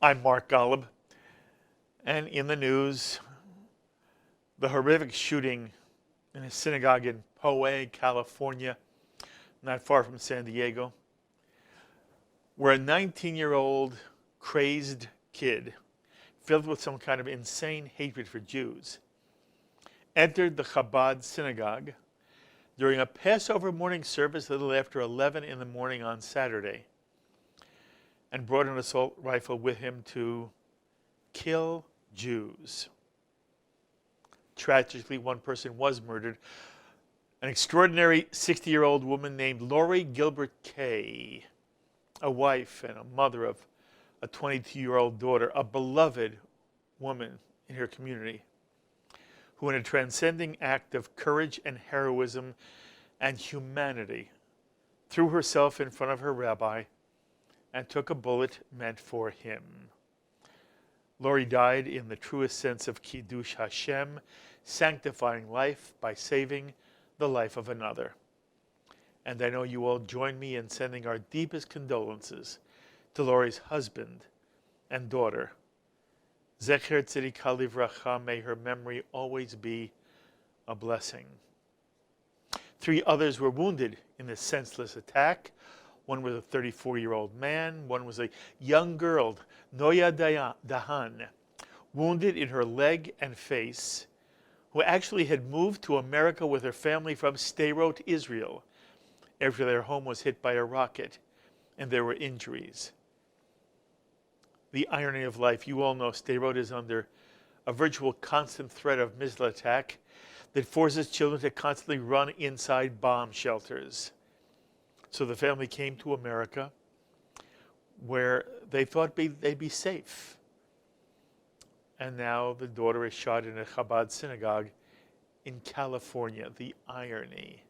I'm Mark Golub, and in the news, the horrific shooting in a synagogue in Poway, California, not far from San Diego, where a 19-year-old crazed kid, filled with some kind of insane hatred for Jews, entered the Chabad synagogue during a Passover morning service a little after 11 in the morning on Saturday, and brought an assault rifle with him to kill Jews. Tragically, one person was murdered. An extraordinary 60-year-old woman named Lori Gilbert-Kaye, a wife and a mother of a 22-year-old daughter, a beloved woman in her community, who in a transcending act of courage and heroism and humanity threw herself in front of her rabbi and took a bullet meant for him. Lori died in the truest sense of Kiddush Hashem, sanctifying life by saving the life of another. And I know you all join me in sending our deepest condolences to Lori's husband and daughter. Zecher Tzidika Livracha, may her memory always be a blessing. 3 others were wounded in this senseless attack. One was a 34-year-old man. One was a young girl, Noya Dahan, wounded in her leg and face, who actually had moved to America with her family from Sderot, Israel, after their home was hit by a rocket and there were injuries. The irony of life, you all know Sderot is under a virtual constant threat of missile attack that forces children to constantly run inside bomb shelters. So the family came to America, where they thought they'd be safe. And now the daughter is shot in a Chabad synagogue in California. The irony.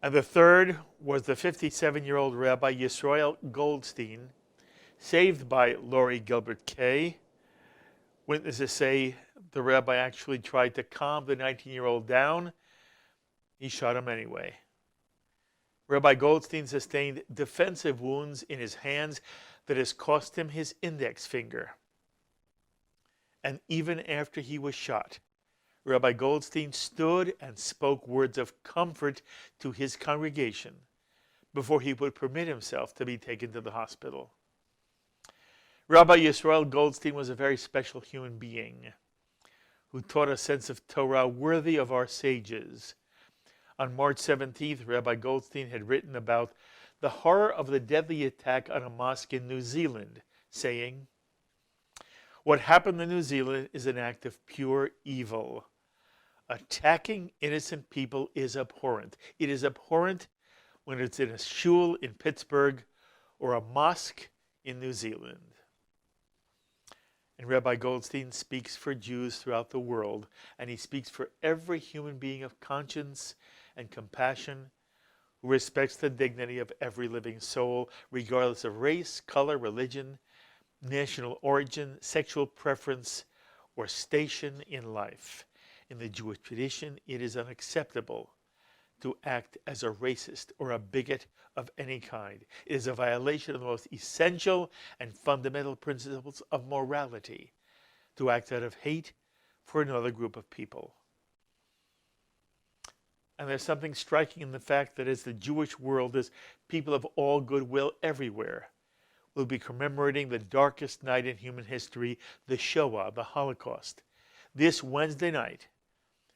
And the third was the 57-year-old Rabbi Yisrael Goldstein, saved by Lori Gilbert-Kaye. Witnesses say the rabbi actually tried to calm the 19-year-old down. He shot him anyway. Rabbi Goldstein sustained defensive wounds in his hands that has cost him his index finger. And even after he was shot, Rabbi Goldstein stood and spoke words of comfort to his congregation before he would permit himself to be taken to the hospital. Rabbi Yisrael Goldstein was a very special human being who taught a sense of Torah worthy of our sages. On March 17th, Rabbi Goldstein had written about the horror of the deadly attack on a mosque in New Zealand, saying, "What happened in New Zealand is an act of pure evil. Attacking innocent people is abhorrent. It is abhorrent when it's in a shul in Pittsburgh or a mosque in New Zealand." And Rabbi Goldstein speaks for Jews throughout the world, and he speaks for every human being of conscience and compassion who respects the dignity of every living soul, regardless of race, color, religion, national origin, sexual preference, or station in life. In the Jewish tradition, it is unacceptable to act as a racist or a bigot of any kind. It is a violation of the most essential and fundamental principles of morality to act out of hate for another group of people. And there's something striking in the fact that as the Jewish world, as people of all goodwill everywhere, will be commemorating the darkest night in human history, the Shoah, the Holocaust, this Wednesday night,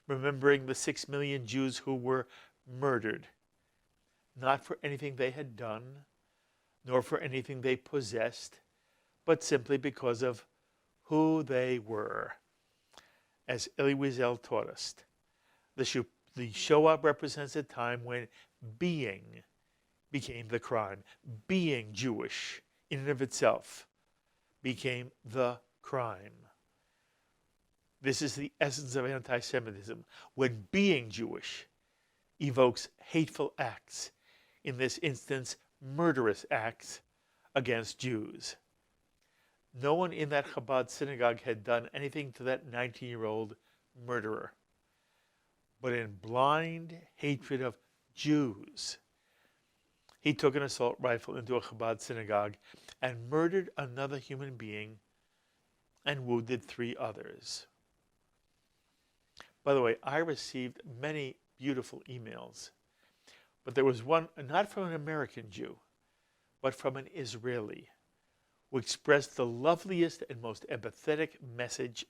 remembering the 6 million Jews who were murdered, not for anything they had done, nor for anything they possessed, but simply because of who they were. As Elie Wiesel taught us, the Shoah represents a time when being became the crime. Being Jewish in and of itself became the crime. This is the essence of anti-Semitism, when being Jewish evokes hateful acts, in this instance, murderous acts against Jews. No one in that Chabad synagogue had done anything to that 19-year-old murderer. But in blind hatred of Jews, he took an assault rifle into a Chabad synagogue and murdered another human being and wounded 3 others. By the way, I received many beautiful emails, but there was one not from an American Jew, but from an Israeli, who expressed the loveliest and most empathetic message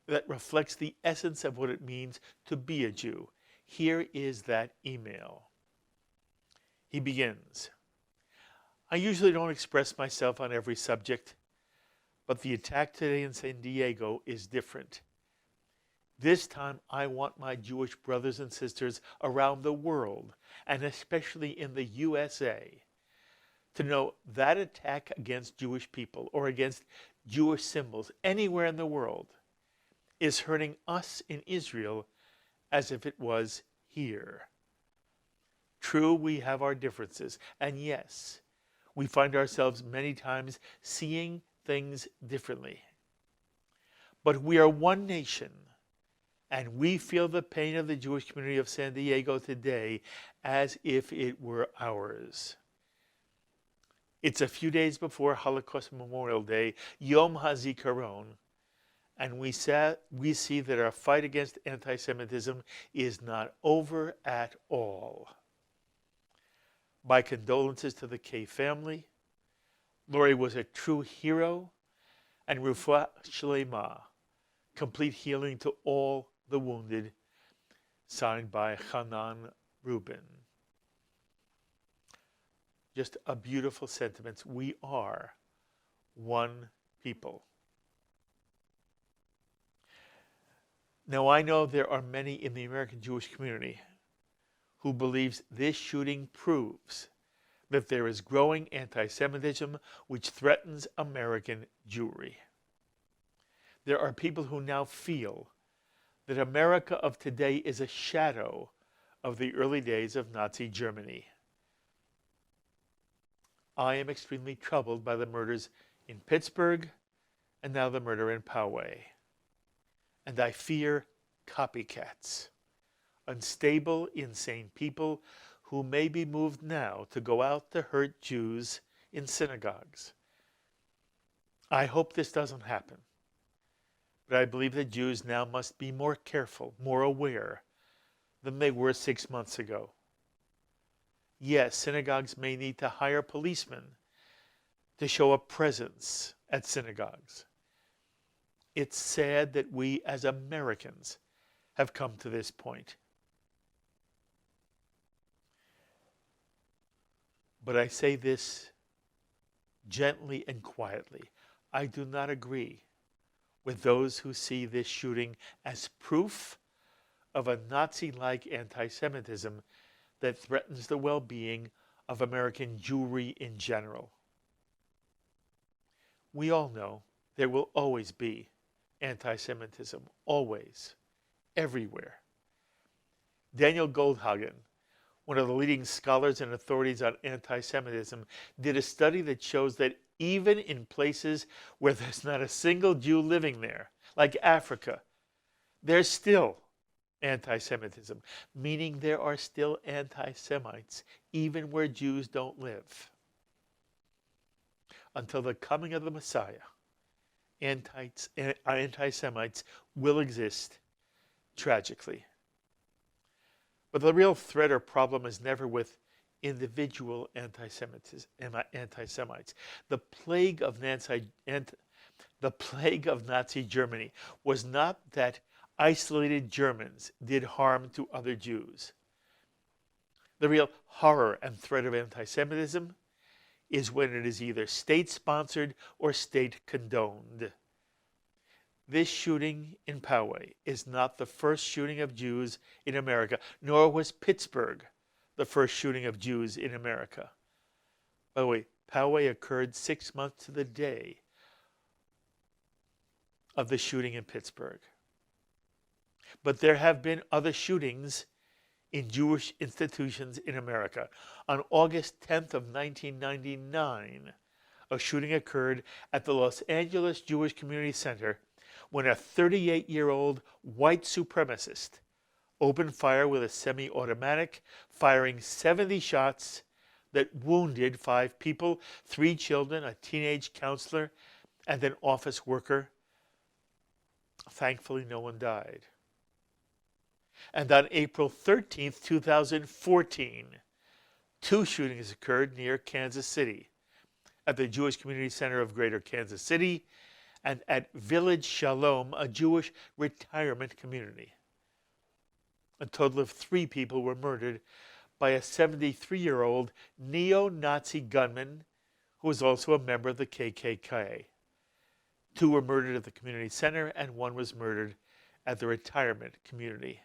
that reflects the essence of what it means to be a Jew. Here is that email. He begins, I usually don't express myself on every subject, but the attack today in San Diego is different. This time I want my Jewish brothers and sisters around the world, and especially in the USA, to know that attack against Jewish people or against Jewish symbols anywhere in the world is hurting us in Israel as if it was here. True, we have our differences, and yes, we find ourselves many times seeing things differently. But we are one nation, and we feel the pain of the Jewish community of San Diego today as if it were ours. It's a few days before Holocaust Memorial Day, Yom HaZikaron, and we see that our fight against anti-Semitism is not over at all. My condolences to the Kaye family. Lori was a true hero, and Refuah Shlema, complete healing to all the wounded, signed by Hanan Rubin. Just a beautiful sentiment. We are one people. Now, I know there are many in the American Jewish community who believes this shooting proves that there is growing anti-Semitism which threatens American Jewry. There are people who now feel that America of today is a shadow of the early days of Nazi Germany. I am extremely troubled by the murders in Pittsburgh and now the murder in Poway. And I fear copycats, unstable, insane people who may be moved now to go out to hurt Jews in synagogues. I hope this doesn't happen, but I believe that Jews now must be more careful, more aware than they were 6 months ago. Yes, synagogues may need to hire policemen to show a presence at synagogues. It's sad that we as Americans have come to this point. But I say this gently and quietly. I do not agree with those who see this shooting as proof of a Nazi-like anti-Semitism that threatens the well-being of American Jewry in general. We all know there will always be anti-Semitism, always, everywhere. Daniel Goldhagen, one of the leading scholars and authorities on anti-Semitism, did a study that shows that even in places where there's not a single Jew living there, like Africa, there's still anti-Semitism, meaning there are still anti-Semites, even where Jews don't live. Until the coming of the Messiah, anti-Semites will exist, tragically. But the real threat or problem is never with individual anti-Semites. The plague of Nazi Germany was not that isolated Germans did harm to other Jews. The real horror and threat of anti-Semitism is when it is either state-sponsored or state-condoned. This shooting in Poway is not the first shooting of Jews in America, nor was Pittsburgh the first shooting of Jews in America. By the way, Poway occurred 6 months to the day of the shooting in Pittsburgh. But there have been other shootings in Jewish institutions in America. On August 10th of 1999, a shooting occurred at the Los Angeles Jewish Community Center when a 38-year-old white supremacist opened fire with a semi-automatic, firing 70 shots, that wounded 5 people, 3 children, a teenage counselor, and an office worker. Thankfully, no one died. And on April 13th, 2014, 2 shootings occurred near Kansas City, at the Jewish Community Center of Greater Kansas City and at Village Shalom, a Jewish retirement community. A total of 3 people were murdered by a 73-year-old neo-Nazi gunman who was also a member of the KKK. 2 were murdered at the community center and 1 was murdered at the retirement community.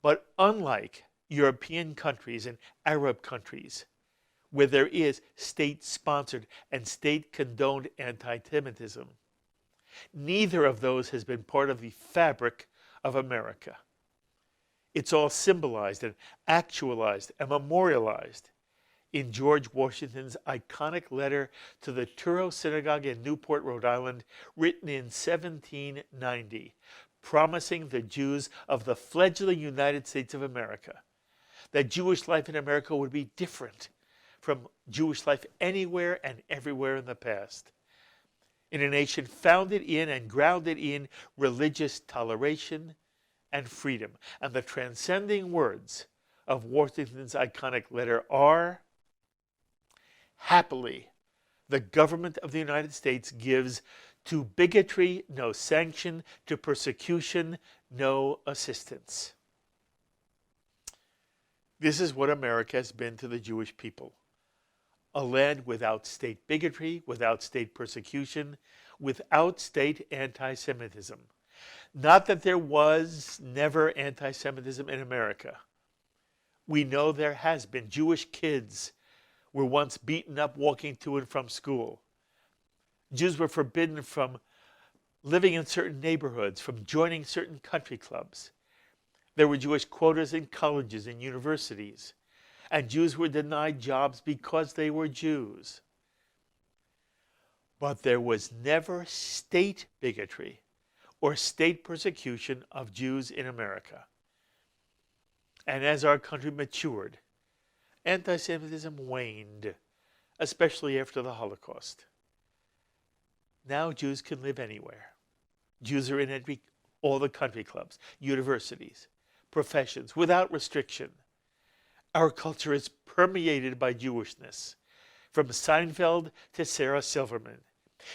But unlike European countries and Arab countries, where there is state-sponsored and state-condoned anti-Semitism, neither of those has been part of the fabric of America. It's all symbolized and actualized and memorialized in George Washington's iconic letter to the Truro Synagogue in Newport, Rhode Island, written in 1790, promising the Jews of the fledgling United States of America that Jewish life in America would be different from Jewish life anywhere and everywhere in the past, in a nation founded in and grounded in religious toleration and freedom. And the transcending words of Washington's iconic letter are, happily, the government of the United States gives to bigotry no sanction, to persecution no assistance. This is what America has been to the Jewish people. A land without state bigotry, without state persecution, without state anti-Semitism. Not that there was never anti-Semitism in America. We know there has been. Jewish kids were once beaten up walking to and from school. Jews were forbidden from living in certain neighborhoods, from joining certain country clubs. There were Jewish quotas in colleges and universities. And Jews were denied jobs because they were Jews. But there was never state bigotry or state persecution of Jews in America. And as our country matured, anti-Semitism waned, especially after the Holocaust. Now Jews can live anywhere. Jews are in all the country clubs, universities, professions, without restriction. Our culture is permeated by Jewishness, from Seinfeld to Sarah Silverman.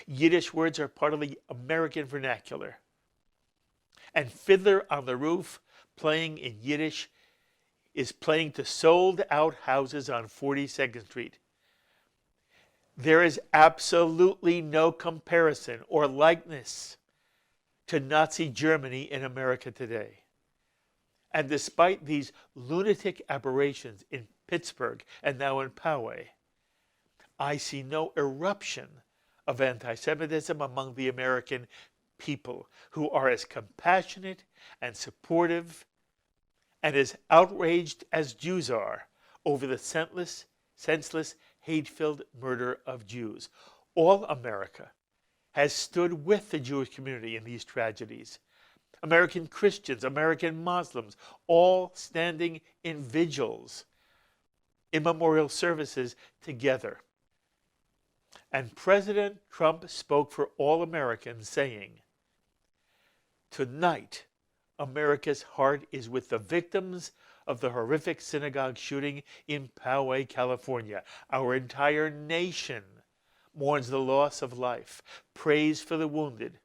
Yiddish words are part of the American vernacular. And Fiddler on the Roof, playing in Yiddish, is playing to sold-out houses on 42nd Street. There is absolutely no comparison or likeness to Nazi Germany in America today. And despite these lunatic aberrations in Pittsburgh and now in Poway, I see no eruption of anti-Semitism among the American people, who are as compassionate and supportive and as outraged as Jews are over the senseless, hate-filled murder of Jews. All America has stood with the Jewish community in these tragedies. American Christians, American Muslims, all standing in vigils, in memorial services together. And President Trump spoke for all Americans, saying, "Tonight, America's heart is with the victims of the horrific synagogue shooting in Poway, California. Our entire nation mourns the loss of life, prays for the wounded,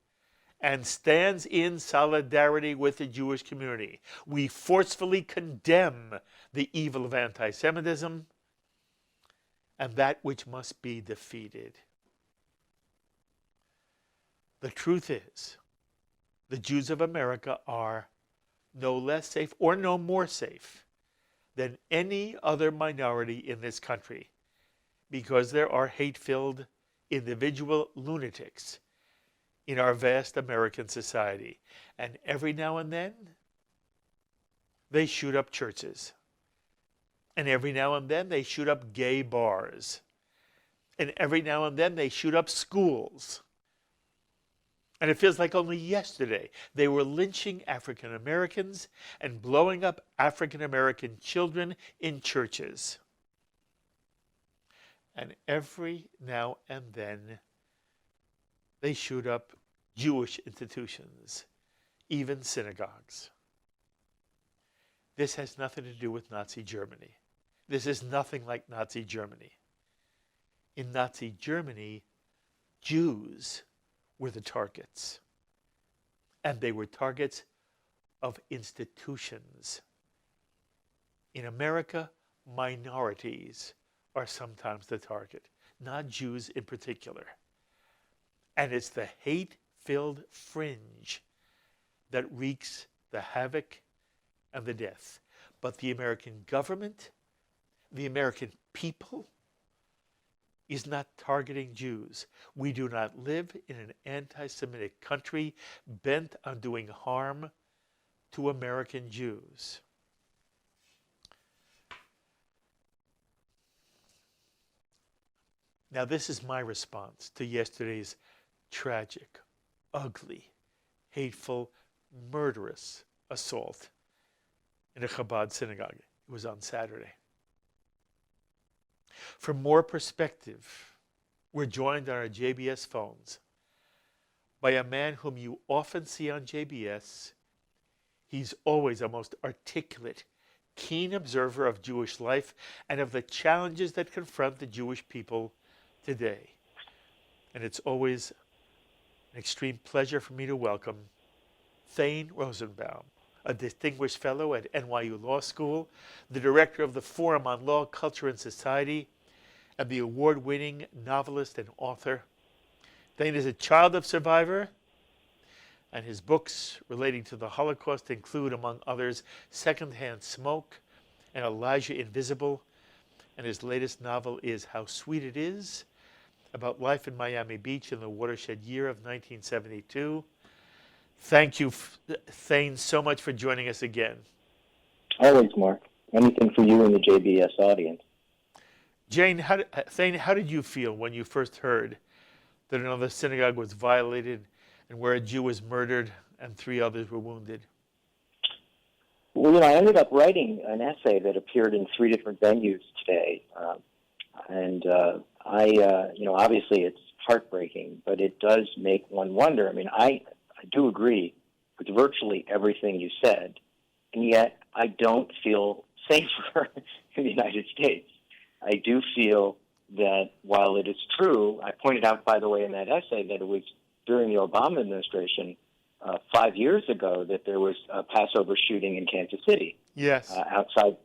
and stands in solidarity with the Jewish community. We forcefully condemn the evil of anti-Semitism and that which must be defeated." The truth is, the Jews of America are no less safe or no more safe than any other minority in this country, because there are hate-filled individual lunatics in our vast American society. And every now and then, they shoot up churches. And every now and then, they shoot up gay bars. And every now and then, they shoot up schools. And it feels like only yesterday they were lynching African Americans and blowing up African American children in churches. And every now and then, they shoot up Jewish institutions, even synagogues. This has nothing to do with Nazi Germany. This is nothing like Nazi Germany. In Nazi Germany, Jews were the targets. And they were targets of institutions. In America, minorities are sometimes the target, not Jews in particular. And it's the hate-filled fringe that wreaks the havoc and the death. But the American government, the American people, is not targeting Jews. We do not live in an anti-Semitic country bent on doing harm to American Jews. Now, this is my response to yesterday's tragic, ugly, hateful, murderous assault in a Chabad synagogue. It was on Saturday. For more perspective, we're joined on our JBS phones by a man whom you often see on JBS. He's always a most articulate, keen observer of Jewish life and of the challenges that confront the Jewish people today. And it's always an extreme pleasure for me to welcome Thane Rosenbaum, a distinguished fellow at NYU Law School, the director of the Forum on Law, Culture, and Society, and the award-winning novelist and author. Thane is a child of survivor, and his books relating to the Holocaust include, among others, Secondhand Smoke and Elijah Invisible, and his latest novel is How Sweet It Is, about life in Miami Beach in the watershed year of 1972. Thank you, Thane, so much for joining us again. Always, Mark. Anything for you and the JBS audience. Thane, how did you feel when you first heard that another synagogue was violated and where a Jew was murdered and 3 others were wounded? Well, I ended up writing an essay that appeared in 3 different venues today. Obviously it's heartbreaking, but it does make one wonder. I mean, I do agree with virtually everything you said, and yet I don't feel safer in the United States. I do feel that while it is true, I pointed out, by the way, in that essay that it was during the Obama administration 5 years ago that there was a Passover shooting in Kansas City. Yes. Outside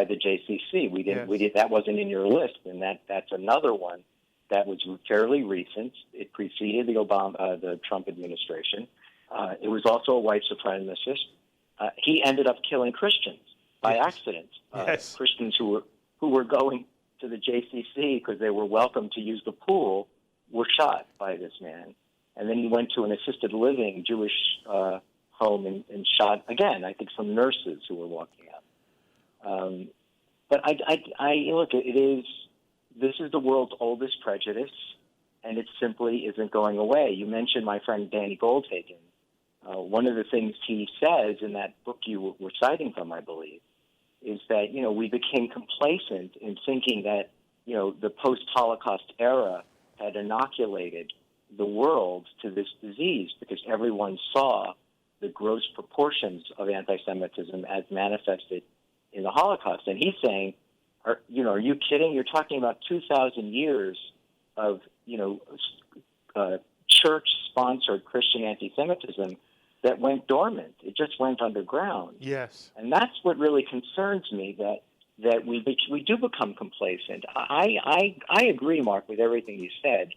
the JCC. That wasn't in your list, and that's another one that was fairly recent. It preceded the Trump administration. It was also a white supremacist. He ended up killing Christians by accident. Yes. Christians who were going to the JCC because they were welcome to use the pool were shot by this man. And then he went to an assisted living Jewish home and shot again, I think, some nurses who were walking out. But I look, this is the world's oldest prejudice, and it simply isn't going away. You mentioned my friend Danny Goldhagen. One of the things he says in that book you were citing from, I believe, is that, we became complacent in thinking that, the post-Holocaust era had inoculated the world to this disease because everyone saw the gross proportions of anti-Semitism as manifested in the Holocaust. And he's saying, are you kidding? You're talking about 2,000 years of, church-sponsored Christian anti-Semitism that went dormant. It just went underground. Yes. And that's what really concerns me, that we do become complacent. I agree, Mark, with everything you said.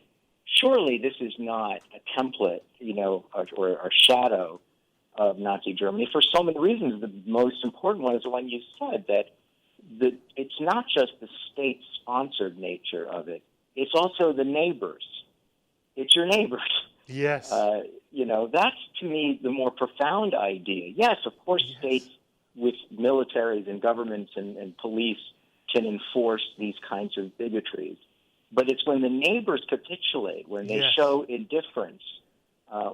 Surely this is not a template, or a shadow of Nazi Germany for so many reasons. The most important one is the one you said, that it's not just the state-sponsored nature of it. It's also the neighbors. It's your neighbors. Yes. That's, to me, the more profound idea. Yes, of course, states with militaries and governments and police can enforce these kinds of bigotries. But it's when the neighbors capitulate, when they show indifference,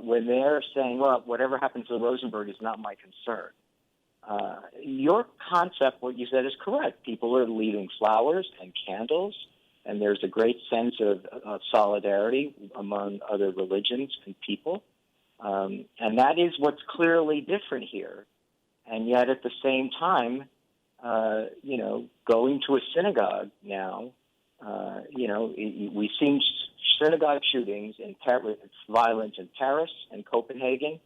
when they're saying, well, whatever happens to Rosenberg is not my concern. Your concept, what you said, is correct. People are leaving flowers and candles and there's a great sense of solidarity among other religions and people. And that is what's clearly different here. And yet at the same time, going to a synagogue now, we've seen synagogue shootings in Paris, violence in Paris and Copenhagen,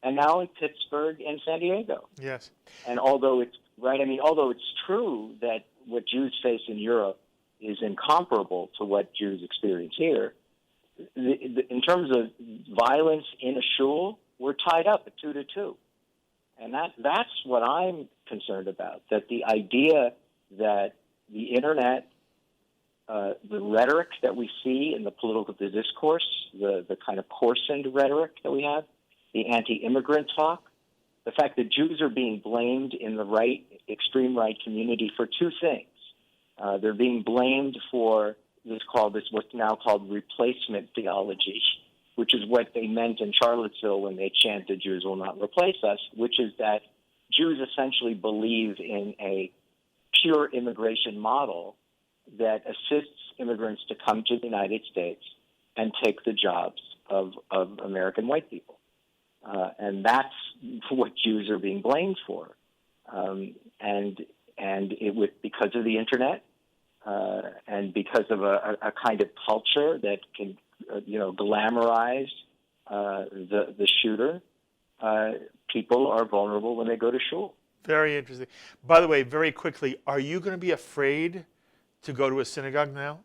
and now in Pittsburgh and San Diego. Yes. And although it's true that what Jews face in Europe is incomparable to what Jews experience here, in terms of violence in a shul, we're tied up at 2-2. And that's what I'm concerned about, that the idea that the Internet, the rhetoric that we see in the political discourse, the kind of coarsened rhetoric that we have, the anti-immigrant talk, the fact that Jews are being blamed in the extreme right community for two things. They're being blamed for what's now called replacement theology, which is what they meant in Charlottesville when they chanted, "Jews will not replace us," which is that Jews essentially believe in a pure immigration model that assists immigrants to come to the United States and take the jobs of American white people. And that's what Jews are being blamed for. Because of the Internet, and because of a kind of culture that can, glamorize the shooter, people are vulnerable when they go to shul. Very interesting. By the way, very quickly, are you going to be afraid to go to a synagogue now?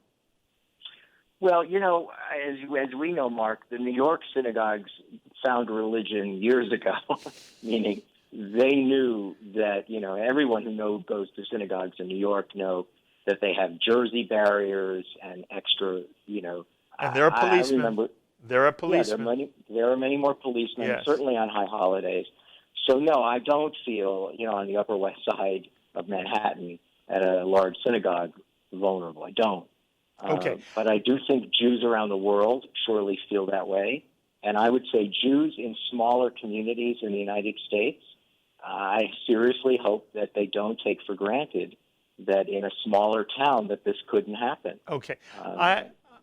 Well, as we know, Mark, the New York synagogues found religion years ago, meaning they knew that, everyone who goes to synagogues in New York know that they have jersey barriers and extra, And there are policemen. There are policemen. Yeah, there are many more policemen, yes. Certainly on high holidays. So, no, I don't feel, on the Upper West Side of Manhattan at a large synagogue vulnerable. I don't. Okay. But I do think Jews around the world surely feel that way. And I would say Jews in smaller communities in the United States, I seriously hope that they don't take for granted that in a smaller town that this couldn't happen. Okay.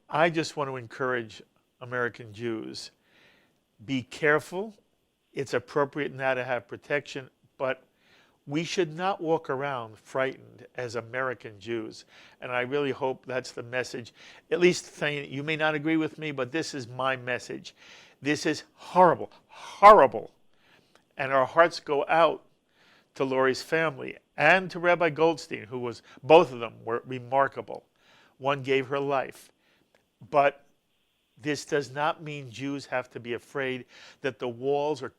I just want to encourage American Jews, be careful. It's appropriate now to have protection, but we should not walk around frightened as American Jews. And I really hope that's the message. At least, Thane, you may not agree with me, but this is my message. This is horrible, horrible. And our hearts go out to Lori's family and to Rabbi Goldstein, both of them were remarkable. One gave her life. But this does not mean Jews have to be afraid that the walls are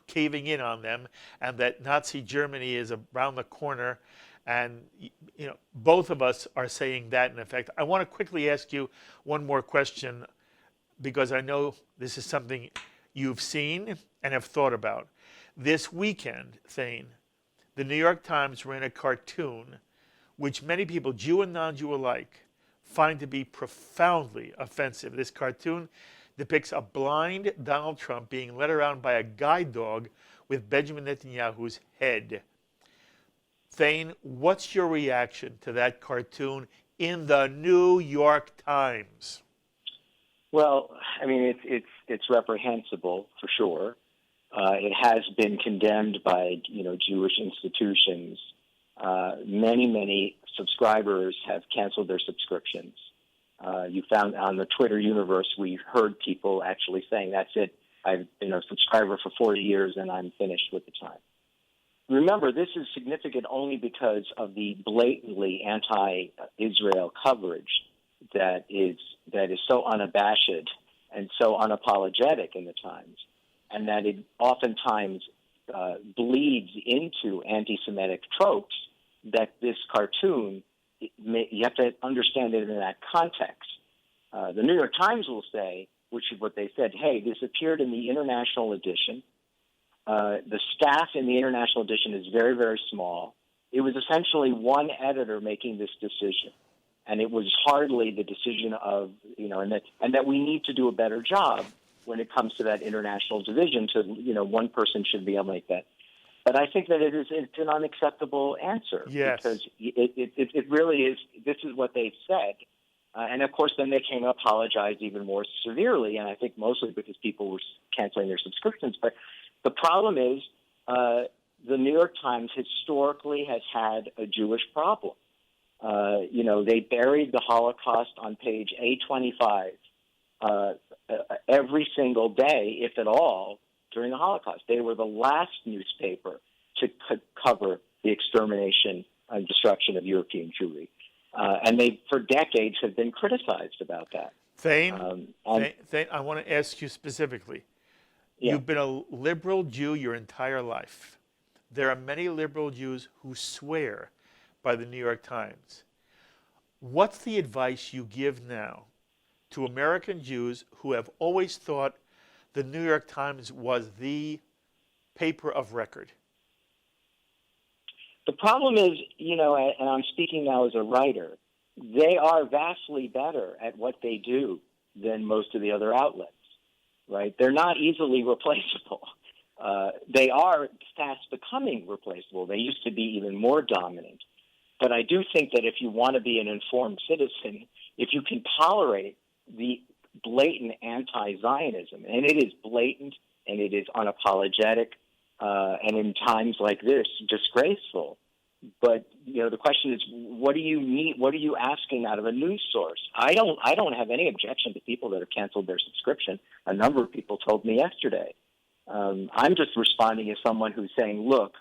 caving in on them and that Nazi Germany is around the corner. And, both of us are saying that in effect. I want to quickly ask you one more question because I know this is something you've seen and have thought about. This weekend, Thane, the New York Times ran a cartoon which many people, Jew and non-Jew alike, find to be profoundly offensive. This cartoon depicts a blind Donald Trump being led around by a guide dog with Benjamin Netanyahu's head. Thane, what's your reaction to that cartoon in the New York Times? Well, I mean, it's reprehensible for sure. It has been condemned by Jewish institutions. Many subscribers have canceled their subscriptions. You found on the Twitter universe, we heard people actually saying, "That's it. I've been a subscriber for 40 years and I'm finished with the Times." Remember, this is significant only because of the blatantly anti-Israel coverage that is so unabashed and so unapologetic in the Times, and that it oftentimes bleeds into anti-Semitic tropes. That this cartoon, you have to understand it in that context. The New York Times will say, which is what they said, hey, this appeared in the international edition. The staff in the international edition is very, very small. It was essentially one editor making this decision. And it was hardly the decision of, and that we need to do a better job when it comes to that international division. One person should be able to make that. But I think that it's an unacceptable answer. Yes. Because it really is, this is what they've said. And of course, then they came to apologize even more severely, and I think mostly because people were canceling their subscriptions. But the problem is the New York Times historically has had a Jewish problem. They buried the Holocaust on page A25 every single day, if at all, during the Holocaust. They were the last newspaper to cover the extermination and destruction of European Jewry. And they, for decades, have been criticized about that. Thane, I want to ask you specifically. Yeah. You've been a liberal Jew your entire life. There are many liberal Jews who swear by the New York Times. What's the advice you give now to American Jews who have always thought the New York Times was the paper of record? The problem is, and I'm speaking now as a writer, they are vastly better at what they do than most of the other outlets, right? They're not easily replaceable. They are fast becoming replaceable. They used to be even more dominant. But I do think that if you want to be an informed citizen, if you can tolerate the blatant anti-Zionism, and it is blatant and it is unapologetic, and in times like this, disgraceful. But the question is, what do you need? What are you asking out of a news source? I don't have any objection to people that have canceled their subscription. A number of people told me yesterday. I'm just responding as someone who's saying, look,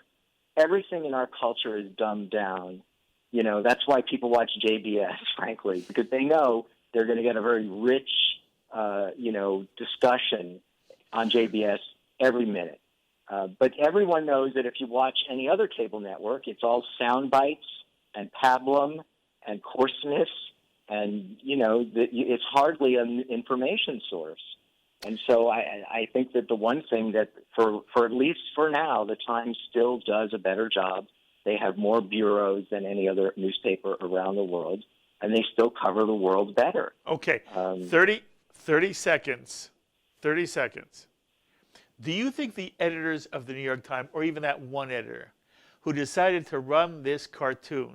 everything in our culture is dumbed down. That's why people watch JBS, frankly, because they know they're going to get a very rich, discussion on JBS every minute. But everyone knows that if you watch any other cable network, it's all sound bites and pablum and coarseness, and it's hardly an information source. And so I think that the one thing that, for at least for now, the Times still does a better job. They have more bureaus than any other newspaper around the world, and they still cover the world better. Okay, 30 seconds. 30 seconds. Do you think the editors of the New York Times, or even that one editor who decided to run this cartoon,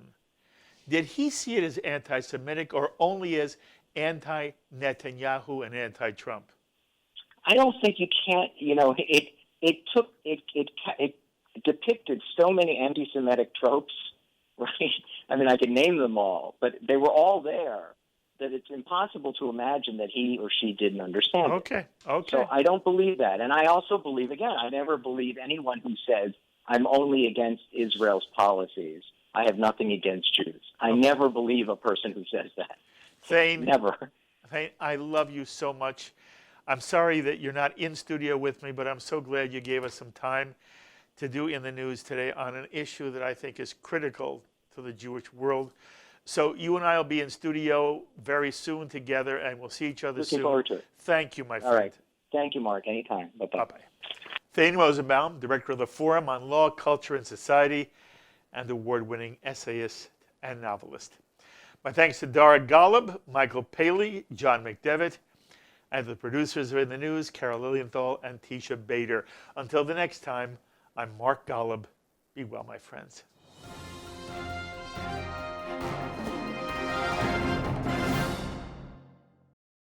did he see it as anti-Semitic or only as anti-Netanyahu and anti-Trump? I don't think you can't. It depicted so many anti-Semitic tropes, right? I mean, I could name them all, but they were all there, that it's impossible to imagine that he or she didn't understand it. Okay. So I don't believe that. And I also believe, again, I never believe anyone who says, I'm only against Israel's policies. I have nothing against Jews. I never believe a person who says that. Thane, never. Thane, I love you so much. I'm sorry that you're not in studio with me, but I'm so glad you gave us some time to do In the News today on an issue that I think is critical to the Jewish world. So you and I will be in studio very soon together, and we'll see each other soon. Looking forward to it. Thank you, my friend. All right. Thank you, Mark. Anytime. Bye-bye. Bye-bye. Thane Rosenbaum, director of the Forum on Law, Culture, and Society, and award-winning essayist and novelist. My thanks to Dara Golub, Michael Paley, John McDevitt, and the producers of In the News, Carol Lilienthal and Tisha Bader. Until the next time, I'm Mark Golub. Be well, my friends.